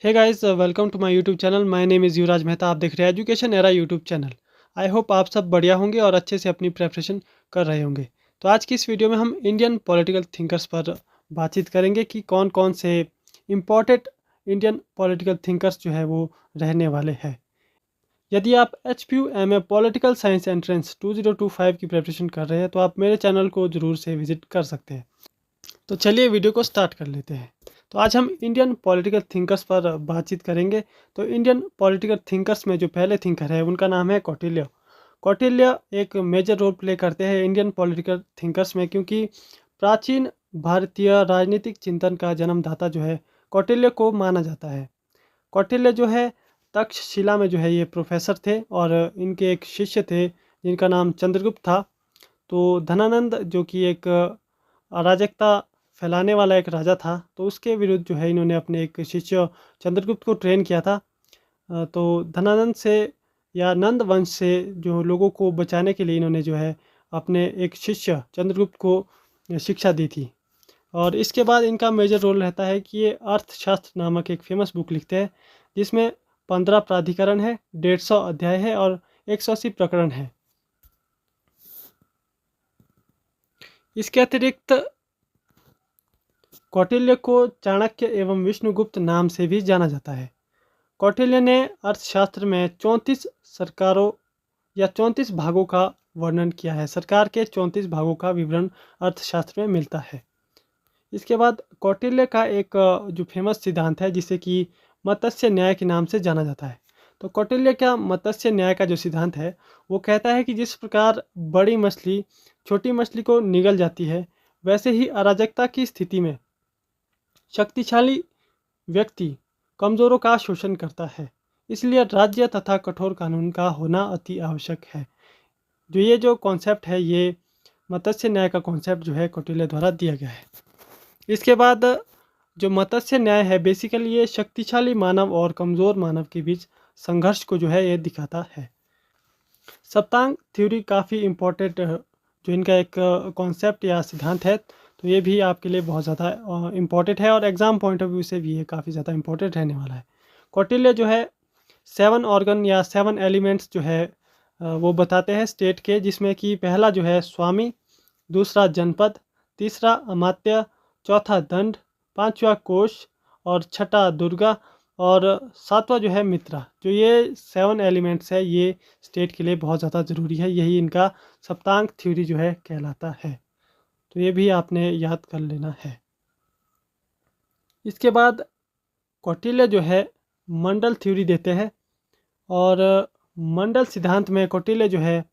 Hey guys, welcome to my YouTube channel. My name is Yuvraj Mehta. आप देख रहे हैं education era YouTube channel. I hope आप सब बढ़िया होंगे और अच्छे से अपनी प्रिपरेशन कर रहे होंगे। तो आज की इस वीडियो में हम इंडियन पॉलिटिकल थिंकर्स पर बातचीत करेंगे कि कौन कौन से इम्पोर्टेंट इंडियन पॉलिटिकल थिंकर्स जो है वो रहने वाले हैं। यदि आप HPU MA political science entrance 2025 की प्रिपरेशन कर रहे हैं तो आप मेरे चैनल को ज़रूर से विजिट कर सकते हैं। तो चलिए वीडियो को स्टार्ट कर लेते हैं। तो आज हम इंडियन पॉलिटिकल थिंकर्स पर बातचीत करेंगे। तो इंडियन पॉलिटिकल थिंकर्स में जो पहले थिंकर है उनका नाम है कौटिल्य। कौटिल्य एक मेजर रोल प्ले करते हैं इंडियन पॉलिटिकल थिंकर्स में, क्योंकि प्राचीन भारतीय राजनीतिक चिंतन का जन्मदाता जो है कौटिल्य को माना जाता है। कौटिल्य जो है तक्षशिला में जो है ये प्रोफेसर थे और इनके एक शिष्य थे जिनका नाम चंद्रगुप्त था। तो धनानंद जो कि एक अराजकता फैलाने वाला एक राजा था, तो उसके विरुद्ध जो है इन्होंने अपने एक शिष्य चंद्रगुप्त को ट्रेन किया था। तो धनानंद से या नंद वंश से जो लोगों को बचाने के लिए इन्होंने जो है अपने एक शिष्य चंद्रगुप्त को शिक्षा दी थी। और इसके बाद इनका मेजर रोल रहता है कि ये अर्थशास्त्र नामक एक फेमस बुक लिखते हैं जिसमें 15 प्राधिकरण है, 150 अध्याय है और 180 प्रकरण है। इसके अतिरिक्त कौटिल्य को चाणक्य एवं विष्णुगुप्त नाम से भी जाना जाता है। कौटिल्य ने अर्थशास्त्र में 34 सरकारों या 34 भागों का वर्णन किया है। सरकार के 34 भागों का विवरण अर्थशास्त्र में मिलता है। इसके बाद कौटिल्य का एक जो फेमस सिद्धांत है जिसे कि मत्स्य न्याय के नाम से जाना जाता है। तो कौटिल्य का मत्स्य न्याय का जो सिद्धांत है वो कहता है कि जिस प्रकार बड़ी मछली छोटी मछली को निगल जाती है, वैसे ही अराजकता की स्थिति में शक्तिशाली व्यक्ति कमज़ोरों का शोषण करता है। इसलिए राज्य तथा कठोर कानून का होना अति आवश्यक है। जो कॉन्सेप्ट है ये मत्स्य न्याय का कॉन्सेप्ट जो है कौटिल्य द्वारा दिया गया है। इसके बाद जो मत्स्य न्याय है बेसिकली ये शक्तिशाली मानव और कमज़ोर मानव के बीच संघर्ष को जो है ये दिखाता है। सप्तांग थ्योरी काफ़ी इम्पोर्टेंट जो इनका एक कॉन्सेप्ट या सिद्धांत है, तो ये भी आपके लिए बहुत ज़्यादा इम्पोर्टेंट है और एग्ज़ाम पॉइंट ऑफ व्यू से भी ये काफ़ी ज़्यादा इम्पोर्टेंट रहने वाला है। कौटिल्य जो है 7 ऑर्गन या 7 एलिमेंट्स जो है वो बताते हैं स्टेट के, जिसमें कि पहला जो है स्वामी, दूसरा जनपद, तीसरा अमात्य, चौथा दंड, पांचवा कोश और छठा दुर्गा और सातवां जो है मित्रा। जो ये 7 एलिमेंट्स है ये स्टेट के लिए बहुत ज़्यादा ज़रूरी है। यही इनका सप्तांग थ्योरी जो है कहलाता है। तो ये भी आपने याद कर लेना है। इसके बाद कौटिल्य जो है मंडल थ्योरी देते हैं और मंडल सिद्धांत में कौटिल्य जो है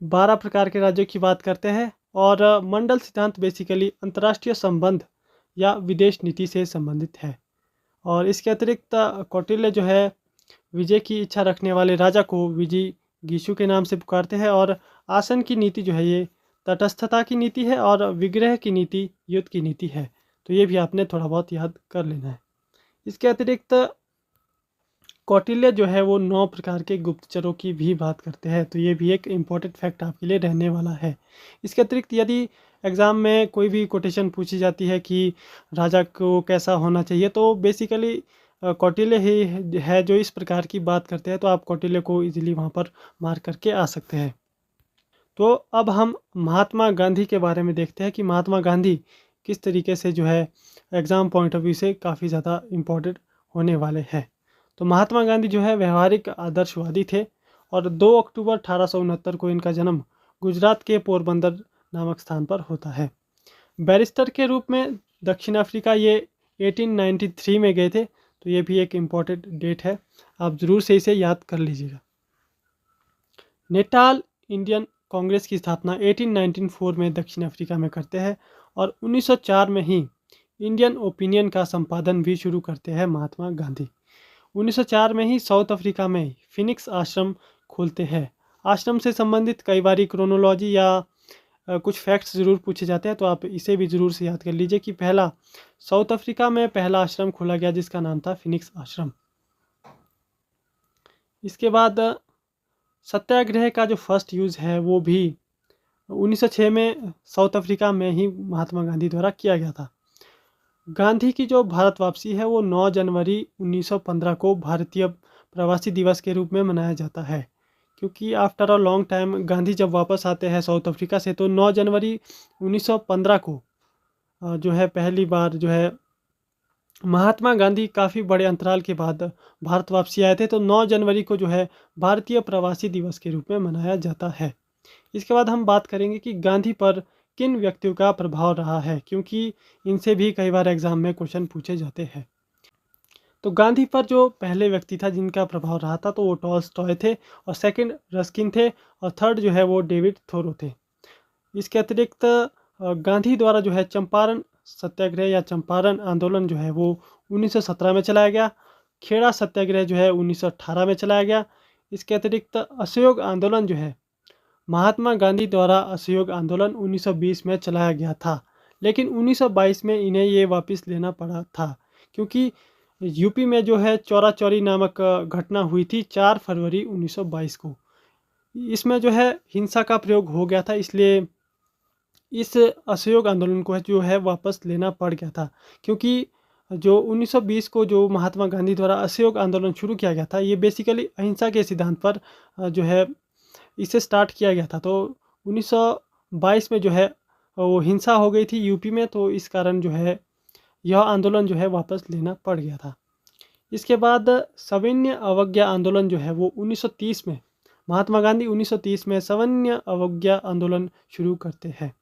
12 प्रकार के राज्यों की बात करते हैं और मंडल सिद्धांत बेसिकली अंतर्राष्ट्रीय संबंध या विदेश नीति से संबंधित है। और इसके अतिरिक्त कौटिल्य जो है विजय की इच्छा रखने वाले राजा को विजय गीशु के नाम से पुकारते हैं और आसन की नीति जो है ये तटस्थता की नीति है और विग्रह की नीति युद्ध की नीति है। तो ये भी आपने थोड़ा बहुत याद कर लेना है। इसके अतिरिक्त कौटिल्य जो है वो 9 प्रकार के गुप्तचरों की भी बात करते हैं। तो ये भी एक इम्पॉर्टेंट फैक्ट आपके लिए रहने वाला है। इसके अतिरिक्त यदि एग्ज़ाम में कोई भी कोटेशन पूछी जाती है कि राजा को कैसा होना चाहिए, तो बेसिकली कौटिल्य ही है जो इस प्रकार की बात करते हैं। तो आप कौटिल्य को इजीली वहाँ पर मार्क करके आ सकते हैं। तो अब हम महात्मा गांधी के बारे में देखते हैं कि महात्मा गांधी किस तरीके से जो है एग्ज़ाम पॉइंट ऑफ व्यू से काफ़ी ज़्यादा इम्पोर्टेंट होने वाले हैं। तो महात्मा गांधी जो है व्यवहारिक आदर्शवादी थे और 2 अक्टूबर 1869 को इनका जन्म गुजरात के पोरबंदर नामक स्थान पर होता है। बैरिस्टर के रूप में दक्षिण अफ्रीका ये 1893 में गए थे। तो ये भी एक इम्पॉर्टेंट डेट है, आप ज़रूर से इसे याद कर लीजिएगा। नेटाल इंडियन कांग्रेस की स्थापना 1894 में दक्षिण अफ्रीका में करते हैं और 1904 में ही इंडियन ओपिनियन का संपादन भी शुरू करते हैं महात्मा गांधी। 1904 में ही साउथ अफ्रीका में फिनिक्स आश्रम खोलते हैं। आश्रम से संबंधित कई बार क्रोनोलॉजी या कुछ फैक्ट्स ज़रूर पूछे जाते हैं, तो आप इसे भी ज़रूर से याद कर लीजिए कि पहला साउथ अफ्रीका में पहला आश्रम खोला गया जिसका नाम था फिनिक्स आश्रम। इसके बाद सत्याग्रह का जो फर्स्ट यूज़ है वो भी 1906 में साउथ अफ्रीका में ही महात्मा गांधी द्वारा किया गया था। गांधी की जो भारत वापसी है वो 9 जनवरी 1915 को भारतीय प्रवासी दिवस के रूप में मनाया जाता है, क्योंकि after a long time Gandhi जब वापस आते हैं साउथ अफ्रीका से, तो 9 जनवरी 1915 को जो है पहली बार जो है महात्मा गांधी काफ़ी बड़े अंतराल के बाद भारत वापसी आए थे, तो 9 जनवरी को जो है भारतीय प्रवासी दिवस के रूप में मनाया जाता है। इसके बाद हम बात करेंगे कि गांधी पर किन व्यक्तियों का प्रभाव रहा है, क्योंकि इनसे भी कई बार एग्जाम में क्वेश्चन पूछे जाते हैं। तो गांधी पर जो पहले व्यक्ति था जिनका प्रभाव रहा था, तो वो टॉल्स्टॉय थे, और सेकंड रस्किन थे, और थर्ड जो है वो डेविड थोरो थे। इसके अतिरिक्त गांधी द्वारा जो है चंपारण सत्याग्रह या चंपारण आंदोलन जो है वो 1917 में चलाया गया। खेड़ा सत्याग्रह जो है 1918 में चलाया गया। इसके अतिरिक्त असहयोग आंदोलन जो है महात्मा गांधी द्वारा असहयोग आंदोलन 1920 में चलाया गया था, लेकिन 1922 में इन्हें ये वापस लेना पड़ा था, क्योंकि यूपी में जो है चौरा चौरी नामक घटना हुई थी 4 फरवरी 1922 को। इसमें जो है हिंसा का प्रयोग हो गया था, इसलिए इस असहयोग आंदोलन को जो है वापस लेना पड़ गया था, क्योंकि जो 1920 को जो महात्मा गांधी द्वारा असहयोग आंदोलन शुरू किया गया था, ये बेसिकली अहिंसा के सिद्धांत पर जो है इसे स्टार्ट किया गया था। तो 1922 में जो है वो हिंसा हो गई थी यूपी में, तो इस कारण जो है यह आंदोलन जो है वापस लेना पड़ गया था। इसके बाद सविनय अवज्ञा आंदोलन जो है वो 1930 में महात्मा गांधी 1930 में सविनय अवज्ञा आंदोलन शुरू करते हैं।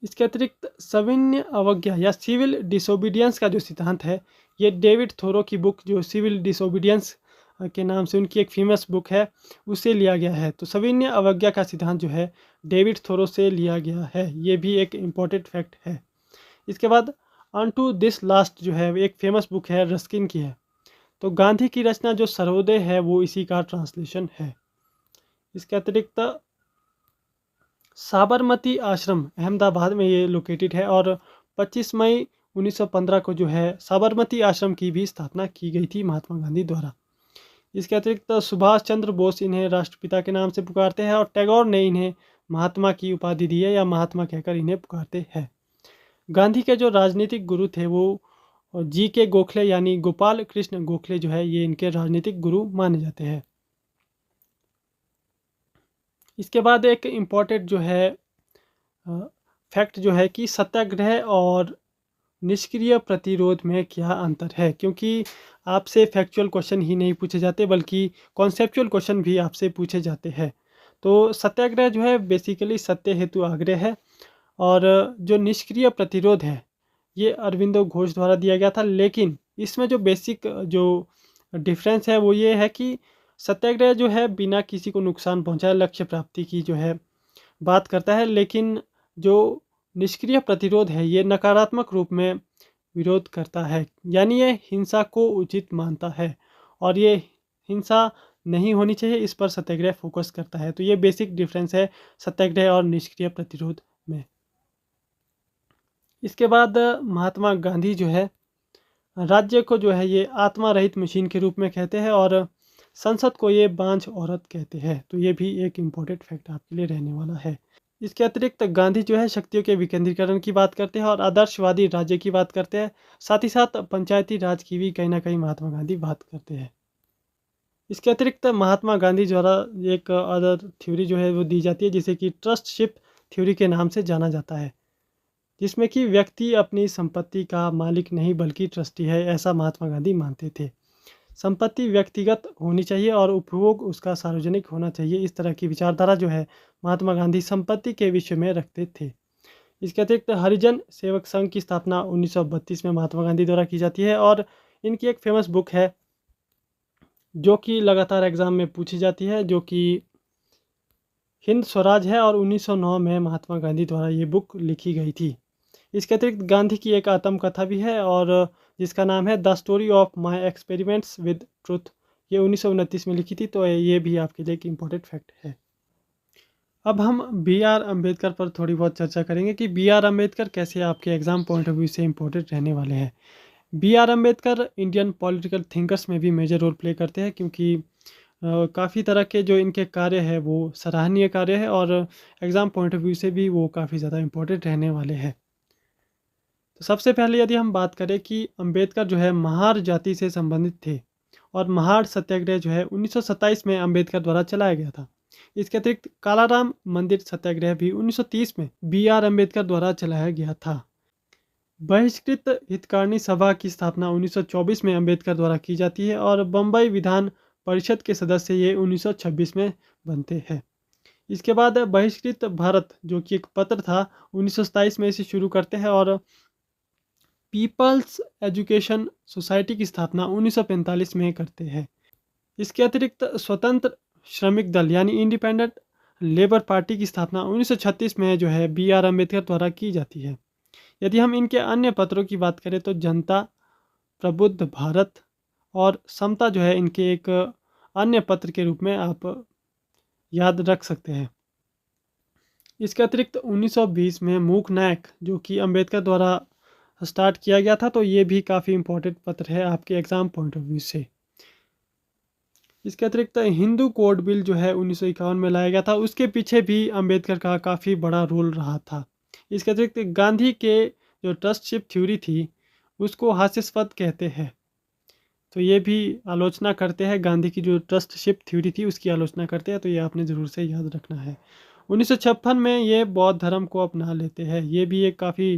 इसके अतिरिक्त सविनय अवज्ञा या सिविल डिसोबीडियंस का जो सिद्धांत है, ये डेविड थोरो की बुक जो सिविल डिसोबीडियंस के नाम से उनकी एक फेमस बुक है, उससे लिया गया है। तो सविनय अवज्ञा का सिद्धांत जो है डेविड थोरो से लिया गया है, ये भी एक इम्पॉर्टेंट फैक्ट है। इसके बाद ऑन टू दिस लास्ट जो है एक फेमस बुक है, रस्किन की है। तो गांधी की रचना जो सर्वोदय है वो इसी का ट्रांसलेशन है। इसके अतिरिक्त साबरमती आश्रम अहमदाबाद में ये लोकेटेड है, और 25 मई 1915 को जो है साबरमती आश्रम की भी स्थापना की गई थी महात्मा गांधी द्वारा। इसके अतिरिक्त सुभाष चंद्र बोस इन्हें राष्ट्रपिता के नाम से पुकारते हैं, और टैगोर ने इन्हें महात्मा की उपाधि दी है या महात्मा कहकर इन्हें पुकारते हैं। गांधी के जो राजनीतिक गुरु थे वो जी के गोखले यानी गोपाल कृष्ण गोखले जो है ये इनके राजनीतिक गुरु माने जाते हैं। इसके बाद एक इम्पॉर्टेंट जो है फैक्ट जो है कि सत्याग्रह और निष्क्रिय प्रतिरोध में क्या अंतर है, क्योंकि आपसे फैक्चुअल क्वेश्चन ही नहीं पूछे जाते बल्कि कॉन्सेप्चुअल क्वेश्चन भी आपसे पूछे जाते हैं। तो सत्याग्रह जो है बेसिकली सत्य हेतु आग्रह है, और जो निष्क्रिय प्रतिरोध है ये अरविंदो घोष द्वारा दिया गया था। लेकिन इसमें जो बेसिक जो डिफरेंस है वो ये है कि सत्याग्रह जो है बिना किसी को नुकसान पहुंचाए लक्ष्य प्राप्ति की जो है बात करता है, लेकिन जो निष्क्रिय प्रतिरोध है ये नकारात्मक रूप में विरोध करता है, यानी ये हिंसा को उचित मानता है, और ये हिंसा नहीं होनी चाहिए इस पर सत्याग्रह फोकस करता है। तो ये बेसिक डिफरेंस है सत्याग्रह और निष्क्रिय प्रतिरोध में। इसके बाद महात्मा गांधी जो है राज्य को जो है ये आत्मा रहित मशीन के रूप में कहते हैं, और संसद को ये बांझ औरत कहते हैं। तो ये भी एक इम्पोर्टेंट फैक्ट आपके लिए रहने वाला है। इसके अतिरिक्त गांधी जो है शक्तियों के विकेंद्रीकरण की बात करते हैं और आदर्शवादी राज्य की बात करते हैं, साथ ही साथ पंचायती राज की भी कहीं ना कहीं महात्मा गांधी बात करते हैं। इसके अतिरिक्त महात्मा गांधी द्वारा एक अदर थ्योरी जो है वो दी जाती है जिसे कि ट्रस्टशिप थ्योरी के नाम से जाना जाता है, जिसमें कि व्यक्ति अपनी संपत्ति का मालिक नहीं बल्कि ट्रस्टी है, ऐसा महात्मा गांधी मानते थे। संपत्ति व्यक्तिगत होनी चाहिए और उपभोग उसका सार्वजनिक होना चाहिए, इस तरह की विचारधारा जो है महात्मा गांधी संपत्ति के विषय में रखते थे। इसके अतिरिक्त हरिजन सेवक संघ की स्थापना 1932 में महात्मा गांधी द्वारा की जाती है, और इनकी एक फेमस बुक है जो कि लगातार एग्जाम में पूछी जाती है, जो कि हिंद स्वराज है, और 1909 में महात्मा गांधी द्वारा ये बुक लिखी गई थी। इसके अतिरिक्त गांधी की एक आत्मकथा भी है, और जिसका नाम है the story of my experiments with truth, ये 1929 में लिखी थी। तो ये भी आपके लिए एक इम्पोर्टेंट फैक्ट है। अब हम बी आर अम्बेडकर पर थोड़ी बहुत चर्चा करेंगे कि बी आर अम्बेडकर कैसे आपके एग्जाम पॉइंट ऑफ व्यू से इम्पोर्टेंट रहने वाले हैं। B R Ambedkar Indian political thinkers में भी मेजर रोल प्ले करते हैं, क्योंकि काफ़ी तरह के जो इनके कार्य है वो सराहनीय कार्य है, और एग्ज़ाम पॉइंट ऑफ व्यू से भी वो काफ़ी ज़्यादा इम्पोर्टेंट रहने वाले हैं। तो सबसे पहले यदि हम बात करें कि अंबेडकर जो है महार जाति से संबंधित थे और महार सत्याग्रह जो है 1927 में अंबेडकर द्वारा चलाया गया था। इसके अतिरिक्त कालाराम मंदिर सत्याग्रह भी 1930 में बी.आर. अम्बेडकर द्वारा चलाया गया था। बहिष्कृत हितकारिणी सभा की स्थापना 1924 में अंबेडकर द्वारा की जाती है और बम्बई विधान परिषद के सदस्य ये 1926 में बनते हैं। इसके बाद बहिष्कृत भारत जो कि एक पत्र था 1927 में इसे शुरू करते हैं और पीपल्स एजुकेशन सोसाइटी की स्थापना 1945 में करते हैं। इसके अतिरिक्त स्वतंत्र श्रमिक दल यानी इंडिपेंडेंट लेबर पार्टी की स्थापना 1936 में जो है बी.आर. अम्बेडकर द्वारा की जाती है। यदि हम इनके अन्य पत्रों की बात करें तो जनता, प्रबुद्ध भारत और समता जो है इनके एक अन्य पत्र के रूप में आप याद रख सकते हैं। इसके अतिरिक्त 1920 में मूक नायक जो कि अम्बेडकर द्वारा स्टार्ट किया गया था, तो ये भी काफ़ी इम्पोर्टेंट पत्र है आपके एग्ज़ाम पॉइंट ऑफ व्यू से। इसके अतिरिक्त हिंदू कोड बिल जो है 1951 में लाया गया था, उसके पीछे भी अम्बेडकर का काफ़ी बड़ा रोल रहा था। इसके अतिरिक्त गांधी के जो ट्रस्टशिप थ्योरी थी उसको हास्यास्पद कहते हैं, तो ये भी आलोचना करते हैं। गांधी की जो ट्रस्टशिप थ्योरी थी उसकी आलोचना करते हैं, तो ये आपने ज़रूर से याद रखना है। 1956 में ये बौद्ध धर्म को अपना लेते हैं, ये भी एक काफ़ी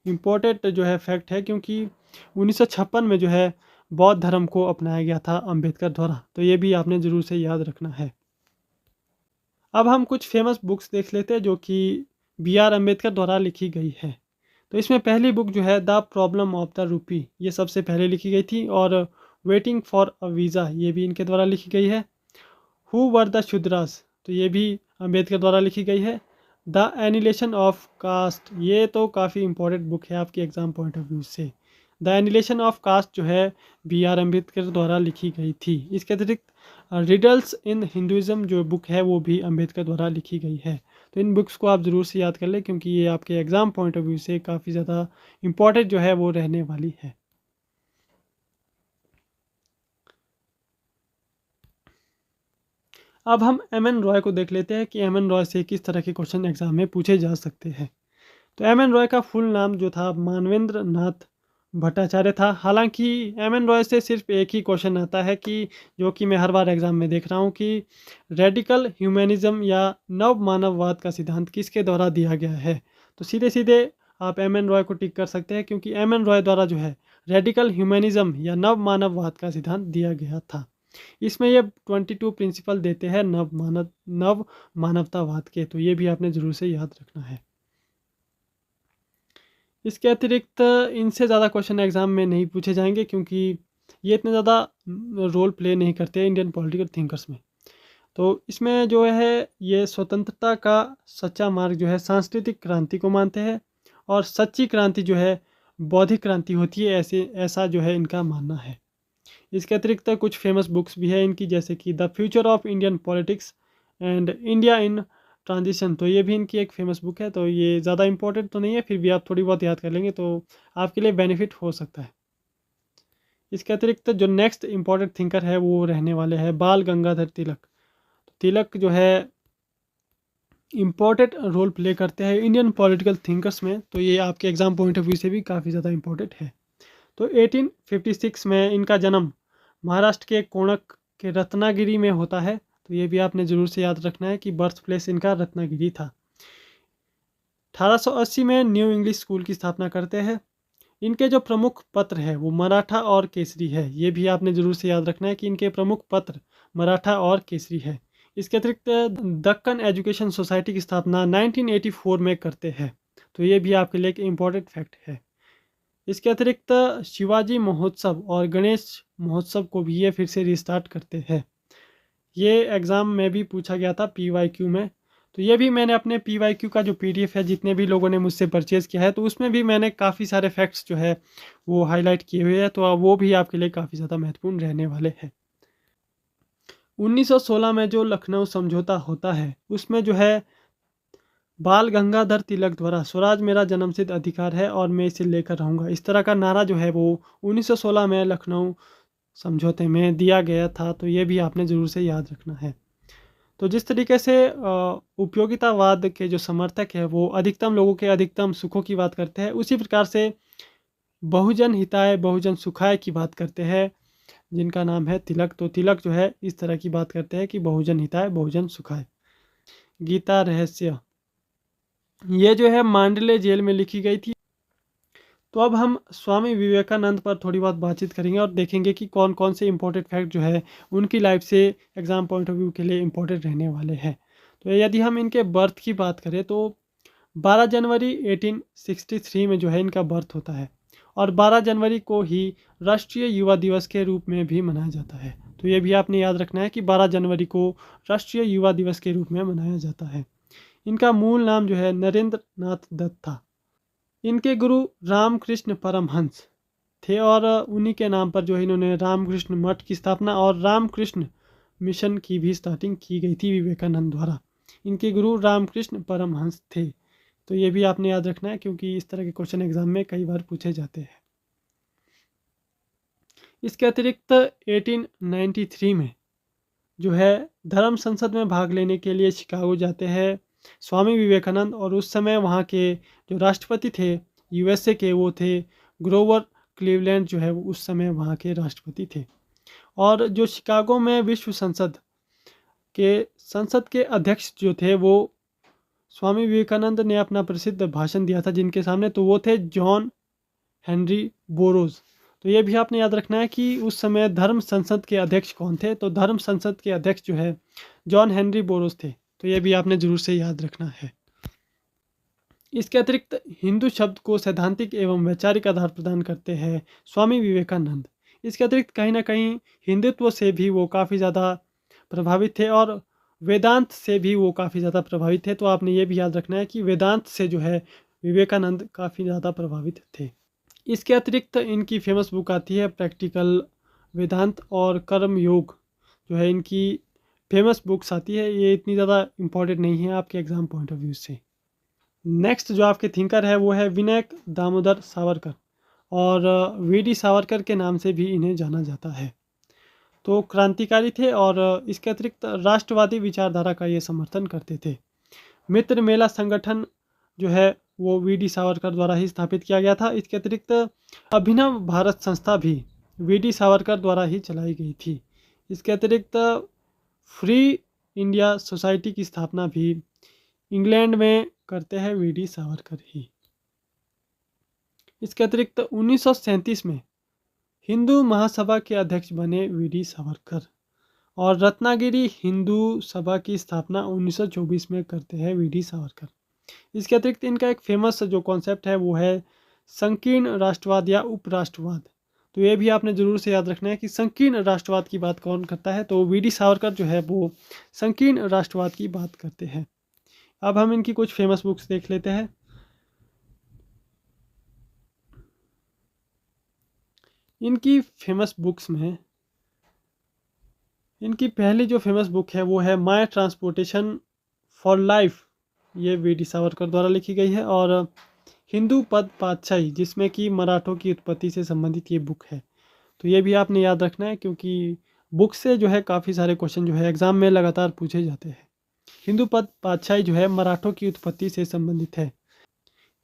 इम्पोर्टेंट जो है फैक्ट है, क्योंकि 1956 में जो है बौद्ध धर्म को अपनाया गया था अम्बेडकर द्वारा, तो ये भी आपने ज़रूर से याद रखना है। अब हम कुछ फेमस बुक्स देख लेते हैं जो कि बी.आर. अम्बेडकर द्वारा लिखी गई है। तो इसमें पहली बुक जो है the problem of the rupee, ये सबसे पहले लिखी गई थी, और वेटिंग फॉर अ वीज़ा ये भी इनके द्वारा लिखी गई है। हु वर द शूद्रास, तो ये भी अम्बेडकर द्वारा लिखी गई है। द एनिलेशन ऑफ कास्ट, ये तो काफ़ी इंपॉर्टेंट बुक है आपके एग्जाम पॉइंट ऑफ व्यू से। द एनिलेशन ऑफ कास्ट जो है बी.आर. अम्बेडकर द्वारा लिखी गई थी। इसके अतिरिक्त रिडल्स इन हिंदुज़म जो बुक है वो भी अम्बेडकर द्वारा लिखी गई है। तो इन बुक्स को आप ज़रूर से याद कर लें, क्योंकि ये आपके एग्ज़ाम पॉइंट ऑफ व्यू से काफ़ी ज़्यादा इम्पॉर्टेंट जो है वो रहने वाली है। अब हम एम.एन. रॉय को देख लेते हैं कि एम.एन. रॉय से किस तरह के क्वेश्चन एग्जाम में पूछे जा सकते हैं। तो एम.एन. रॉय का फुल नाम जो था मानवेंद्र नाथ भट्टाचार्य था। हालांकि एम.एन. रॉय से सिर्फ एक ही क्वेश्चन आता है कि जो कि मैं हर बार एग्जाम में देख रहा हूँ कि रेडिकल ह्यूमैनिज्म या नव मानववाद का सिद्धांत किसके द्वारा दिया गया है। तो सीधे सीधे आप एम.एन. रॉय को टिक कर सकते हैं, क्योंकि एम.एन. रॉय द्वारा जो है रेडिकल ह्यूमैनिज्म या नव मानववाद का सिद्धांत दिया गया था। इसमें ये 22 प्रिंसिपल देते हैं नव मानवतावाद के, तो ये भी आपने ज़रूर से याद रखना है। इसके अतिरिक्त इनसे ज़्यादा क्वेश्चन एग्जाम में नहीं पूछे जाएंगे, क्योंकि ये इतने ज़्यादा रोल प्ले नहीं करते इंडियन पॉलिटिकल थिंकर्स में। तो इसमें जो है ये स्वतंत्रता का सच्चा मार्ग जो है सांस्कृतिक क्रांति को मानते हैं, और सच्ची क्रांति जो है बौद्धिक क्रांति होती है, ऐसा जो है इनका मानना है। इसके अतिरिक्त कुछ फेमस बुक्स भी है इनकी, जैसे कि the future of Indian politics and India in transition, तो ये भी इनकी एक फेमस बुक है। तो ये ज़्यादा इंपॉर्टेंट तो नहीं है, फिर भी आप थोड़ी बहुत याद कर लेंगे तो आपके लिए बेनिफिट हो सकता है। इसके अतिरिक्त जो नेक्स्ट इंपॉर्टेंट थिंकर है वो रहने वाले हैं बाल गंगाधर तिलक। तो तिलक जो है इम्पॉर्टेंट रोल प्ले करते हैं इंडियन पॉलिटिकल थिंकर्स में, तो ये आपके एग्जाम पॉइंट ऑफ व्यू से भी काफ़ी ज़्यादा इंपॉर्टेंट है। तो 1856 में इनका जन्म महाराष्ट्र के कोणक के रत्नागिरी में होता है, तो ये भी आपने ज़रूर से याद रखना है कि बर्थ प्लेस इनका रत्नागिरी था। 1880 में न्यू इंग्लिश स्कूल की स्थापना करते हैं। इनके जो प्रमुख पत्र है वो मराठा और केसरी है, ये भी आपने ज़रूर से याद रखना है कि इनके प्रमुख पत्र मराठा और केसरी है। इसके अतिरिक्त दक्कन एजुकेशन सोसाइटी की स्थापना 1984 में करते हैं, तो ये भी आपके लिए एक इम्पॉर्टेंट फैक्ट है। इसके अतिरिक्त शिवाजी महोत्सव और गणेश महोत्सव को भी ये फिर से रिस्टार्ट करते हैं। ये एग्ज़ाम में भी पूछा गया था PYQ में, तो ये भी मैंने अपने PYQ का जो PDF है जितने भी लोगों ने मुझसे परचेज़ किया है, तो उसमें भी मैंने काफ़ी सारे फैक्ट्स जो है वो हाईलाइट किए हुए हैं, तो वो भी आपके लिए काफ़ी ज़्यादा महत्वपूर्ण रहने वाले हैं। 1916 में जो लखनऊ समझौता होता है उसमें जो है बाल गंगाधर तिलक द्वारा स्वराज मेरा जन्मसिद्ध अधिकार है और मैं इसे लेकर रहूँगा, इस तरह का नारा जो है वो 1916 में लखनऊ समझौते में दिया गया था, तो ये भी आपने ज़रूर से याद रखना है। तो जिस तरीके से उपयोगितावाद के जो समर्थक है वो अधिकतम लोगों के अधिकतम सुखों की बात करते हैं, उसी प्रकार से बहुजन हिताय बहुजन सुखाय की बात करते हैं, जिनका नाम है तिलक। तो तिलक जो है इस तरह की बात करते हैं कि बहुजन हिताय बहुजन सुखाय। गीता रहस्य ये जो है मांडले जेल में लिखी गई थी। तो अब हम स्वामी विवेकानंद पर थोड़ी बहुत बातचीत करेंगे और देखेंगे कि कौन कौन से इंपॉर्टेंट फैक्ट जो है उनकी लाइफ से एग्ज़ाम पॉइंट ऑफ व्यू के लिए इम्पोर्टेंट रहने वाले हैं। तो यदि हम इनके बर्थ की बात करें तो 12 जनवरी 1863 में जो है इनका बर्थ होता है और 12 जनवरी को ही राष्ट्रीय युवा दिवस के रूप में भी मनाया जाता है। तो ये भी आपने याद रखना है कि 12 जनवरी को राष्ट्रीय युवा दिवस के रूप में मनाया जाता है। इनका मूल नाम जो है नरेंद्र नाथ दत्त था। इनके गुरु रामकृष्ण परमहंस थे और उन्हीं के नाम पर जो है इन्होंने रामकृष्ण मठ की स्थापना और रामकृष्ण मिशन की भी स्टार्टिंग की गई थी विवेकानंद द्वारा। इनके गुरु रामकृष्ण परमहंस थे। तो ये भी आपने याद रखना है क्योंकि इस तरह के क्वेश्चन एग्जाम में कई बार पूछे जाते हैं। इसके अतिरिक्त 1893 में जो है धर्म संसद में भाग लेने के लिए शिकागो जाते हैं स्वामी विवेकानंद और उस समय वहाँ के जो राष्ट्रपति थे यूएसए के वो थे ग्रोवर क्लीवलैंड जो है वो उस समय वहाँ के राष्ट्रपति थे। और जो शिकागो में विश्व संसद के अध्यक्ष जो थे वो स्वामी विवेकानंद ने अपना प्रसिद्ध भाषण दिया था जिनके सामने, तो वो थे जॉन हेनरी बोरोज। तो ये भी आपने याद रखना है कि उस समय धर्म संसद के अध्यक्ष कौन थे। तो धर्म संसद के अध्यक्ष जो है जॉन हेनरी बोरोज थे। तो ये भी आपने जरूर से याद रखना है। इसके अतिरिक्त हिंदू शब्द को सैद्धांतिक एवं वैचारिक आधार प्रदान करते हैं स्वामी विवेकानंद। इसके अतिरिक्त कहीं ना कहीं हिंदुत्व से भी वो काफ़ी ज़्यादा प्रभावित थे और वेदांत से भी वो काफ़ी ज़्यादा प्रभावित थे। तो आपने ये भी याद रखना है कि वेदांत से जो है विवेकानंद काफ़ी ज़्यादा प्रभावित थे। इसके अतिरिक्त इनकी फेमस बुक आती है प्रैक्टिकल वेदांत और कर्म योग, जो है इनकी फेमस बुक्स आती है। ये इतनी ज़्यादा इम्पॉर्टेंट नहीं है आपके एग्ज़ाम पॉइंट ऑफ व्यू से। नेक्स्ट जो आपके थिंकर है वो है विनायक दामोदर सावरकर और वीडी सावरकर के नाम से भी इन्हें जाना जाता है। तो क्रांतिकारी थे और इसके अतिरिक्त राष्ट्रवादी विचारधारा का ये समर्थन करते थे। मित्र मेला संगठन जो है वो वीडी सावरकर द्वारा ही स्थापित किया गया था। इसके अतिरिक्त अभिनव भारत संस्था भी वीडी सावरकर द्वारा ही चलाई गई थी। इसके अतिरिक्त फ्री इंडिया सोसाइटी की स्थापना भी इंग्लैंड में करते हैं वीडी सावरकर ही। इसके अतिरिक्त 1937 में हिंदू महासभा के अध्यक्ष बने वीडी सावरकर और रत्नागिरी हिंदू सभा की स्थापना 1924 में करते हैं वीडी सावरकर। इसके अतिरिक्त इनका एक फेमस जो कॉन्सेप्ट है वो है संकीर्ण राष्ट्रवाद या उपराष्ट्रवाद। तो ये भी आपने ज़रूर से याद रखना है कि संकीर्ण राष्ट्रवाद की बात कौन करता है। तो वीडी सावरकर जो है वो संकीर्ण राष्ट्रवाद की बात करते हैं। अब हम इनकी कुछ फेमस बुक्स देख लेते हैं। इनकी फेमस बुक्स में इनकी पहली जो फेमस बुक है वो है माय ट्रांसपोर्टेशन फॉर लाइफ, ये वीडी सावरकर द्वारा लिखी गई है। और हिंदू पद पातशाही जिसमें कि मराठों की उत्पत्ति से संबंधित ये बुक है। तो ये भी आपने याद रखना है क्योंकि बुक से जो है काफ़ी सारे क्वेश्चन जो है एग्ज़ाम में लगातार पूछे जाते हैं। हिंदू पद पातशाही जो है मराठों की उत्पत्ति से संबंधित है।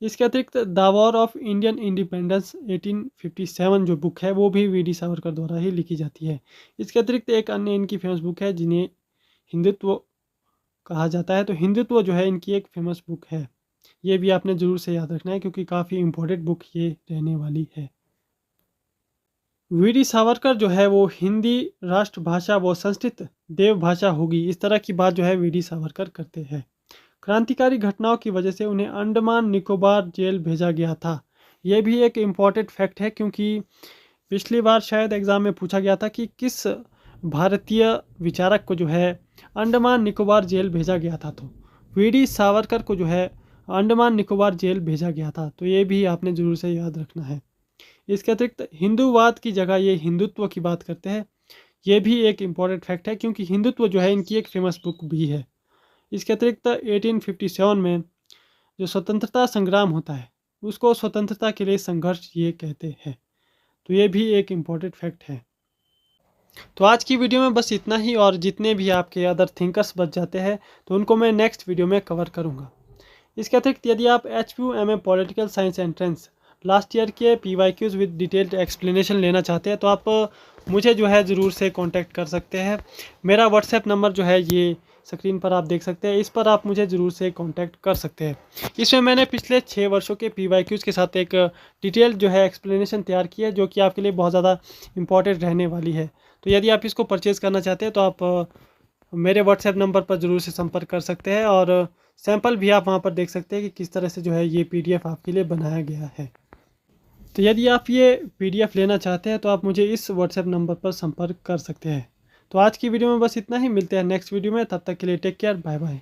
इसके अतिरिक्त the war of Indian independence 1857 जो बुक है वो भी वीडी सावरकर द्वारा ही लिखी जाती है। इसके अतिरिक्त एक अन्य इनकी फेमस बुक है जिन्हें हिंदुत्व कहा जाता है। तो हिंदुत्व जो है इनकी एक फेमस बुक है। ये भी आपने ज़रूर से याद रखना है क्योंकि काफ़ी इम्पोर्टेंट बुक ये रहने वाली है। वीडी सावरकर जो है वो हिंदी राष्ट्रभाषा व संस्कृत देवभाषा होगी, इस तरह की बात जो है वीडी सावरकर करते हैं। क्रांतिकारी घटनाओं की वजह से उन्हें अंडमान निकोबार जेल भेजा गया था। यह भी एक इम्पॉर्टेंट फैक्ट है क्योंकि पिछली बार शायद एग्ज़ाम में पूछा गया था कि किस भारतीय विचारक को जो है अंडमान निकोबार जेल भेजा गया था। तो वीडी सावरकर को जो है अंडमान निकोबार जेल भेजा गया था। तो ये भी आपने ज़रूर से याद रखना है। इसके अतिरिक्त हिंदूवाद की जगह ये हिंदुत्व की बात करते हैं। ये भी एक इम्पॉर्टेंट फैक्ट है क्योंकि हिंदुत्व जो है इनकी एक फेमस बुक भी है। इसके अतिरिक्त 1857 में जो स्वतंत्रता संग्राम होता है उसको स्वतंत्रता के लिए संघर्ष ये कहते हैं। तो ये भी एक इम्पॉर्टेंट फैक्ट है। तो आज की वीडियो में बस इतना ही और जितने भी आपके अदर थिंकर्स बच जाते हैं तो उनको मैं नेक्स्ट वीडियो में कवर करूँगा। इसके अतिरिक्त यदि आप HPU MA political science entrance last year के PYQs विद डिटेल्ड एक्सप्लेनेशन लेना चाहते हैं तो आप मुझे जो है ज़रूर से कांटेक्ट कर सकते हैं। मेरा व्हाट्सएप नंबर जो है ये स्क्रीन पर आप देख सकते हैं, इस पर आप मुझे ज़रूर से कांटेक्ट कर सकते हैं। इसमें मैंने पिछले 6 वर्षों के PYQs के साथ एक डिटेल जो है एक्सप्लेनेशन तैयार की है, जो कि आपके लिए बहुत ज़्यादा इंपॉर्टेंट रहने वाली है। तो यदि आप इसको परचेज़ करना चाहते हैं तो आप मेरे व्हाट्सएप नंबर पर ज़रूर से संपर्क कर सकते हैं, और सैंपल भी आप वहाँ पर देख सकते हैं कि किस तरह से जो है ये PDF आपके लिए बनाया गया है। तो यदि आप ये PDF लेना चाहते हैं तो आप मुझे इस व्हाट्सएप नंबर पर संपर्क कर सकते हैं। तो आज की वीडियो में बस इतना ही, मिलते हैं नेक्स्ट वीडियो में, तब तक के लिए टेक केयर, बाय बाय।